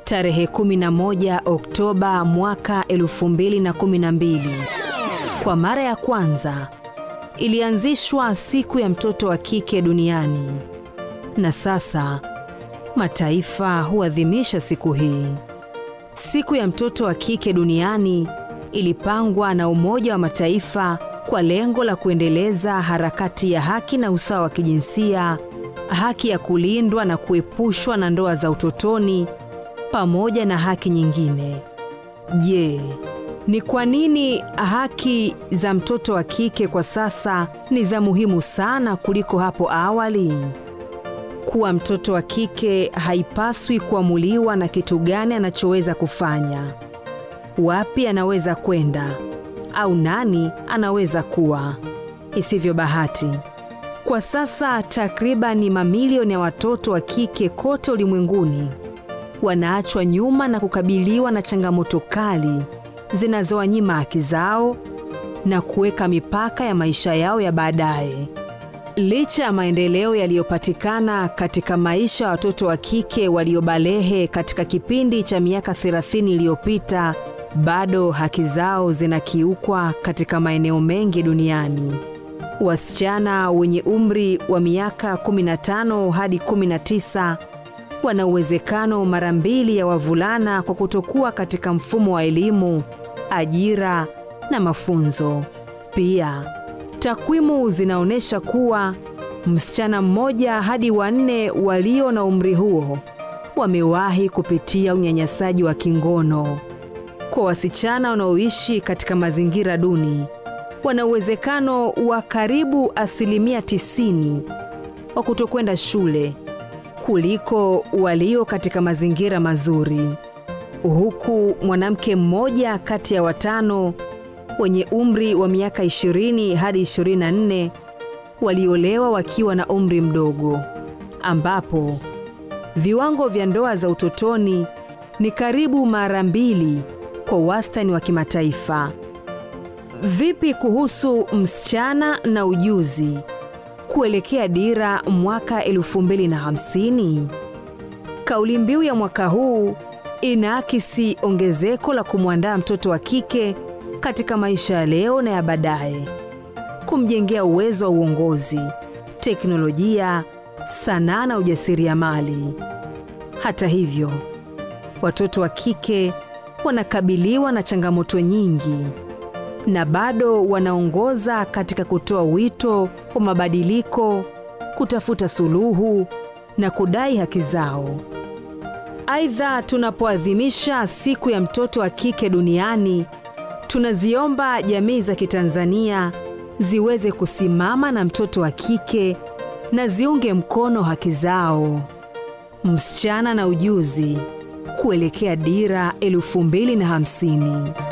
Tarehe 11 Oktoba mwaka 2012, kwa mara ya kwanza ilianzishwa siku ya mtoto wa kike duniani, na sasa mataifa huadhimisha siku hii. Siku ya mtoto wa kike duniani ilipangwa na Umoja wa Mataifa kwa lengo la kuendeleza harakati ya haki na usawa wa kijinsia, haki ya kulindwa na kuepushwa na ndoa za utotoni, pamoja na haki nyingine. Je, ni kwa nini haki za mtoto wa kike kwa sasa ni za muhimu sana kuliko hapo awali? Kuwa mtoto wa kike haipaswi kuamuliwa na kitu gani anachoweza kufanya, wapi anaweza kwenda, au nani anaweza kuwa. Isivyo bahati, kwa sasa takriban mamilioni ya watoto wa kike kote ulimwenguni wanaachwa nyuma na kukabiliwa na changamoto kali zinazowanyima haki zao na kuweka mipaka ya maisha yao ya baadaye. Licha ya maendeleo yaliyopatikana katika maisha ya watoto wa kike waliobalehe katika kipindi cha miaka 30 iliyopita, bado haki zao zinakiukwa katika maeneo mengi duniani. Wasichana wenye umri wa miaka 15 hadi 19 wana uwezekano mara 2 ya wavulana kwa kutokuwa katika mfumo wa elimu, ajira na mafunzo. Pia, takwimu zinaonyesha kuwa msichana mmoja hadi 4 walio na umri huo wamewahi kupitia unyanyasaji wa kingono. Kwa wasichana wanaoishi katika mazingira duni, wana uwezekano wa karibu 90% wa kutokwenda shule kuliko walio katika mazingira mazuri, huku mwanamke mmoja kati ya 5 wenye umri wa miaka 20 hadi 24 waliolewa wakiwa na umri mdogo, ambapo viwango vya ndoa za utotoni ni karibu mara 2 kwa wastani wa kimataifa. Vipi kuhusu msichana na ujuzi kuelekea dira mwaka 2050? Kauli mbiu ya mwaka huu inaakisi ongezeko la kumwandaa mtoto wa kike katika maisha ya leo na ya baadaye, kumjengea uwezo wa uongozi, teknolojia, sanaa na ujasiriamali. Hata hivyo, watoto wa kike wanakabiliwa na changamoto nyingi na bado wanaongoza katika kutoa wito wa mabadiliko, kutafuta suluhu na kudai haki zao. Aidha, tunapoadhimisha siku ya mtoto wa kike duniani, tunaziomba jamii za Kitanzania ziweze kusimama na mtoto wa kike na ziunge mkono haki zao. Msichana na ujuzi kuelekea dira 2050.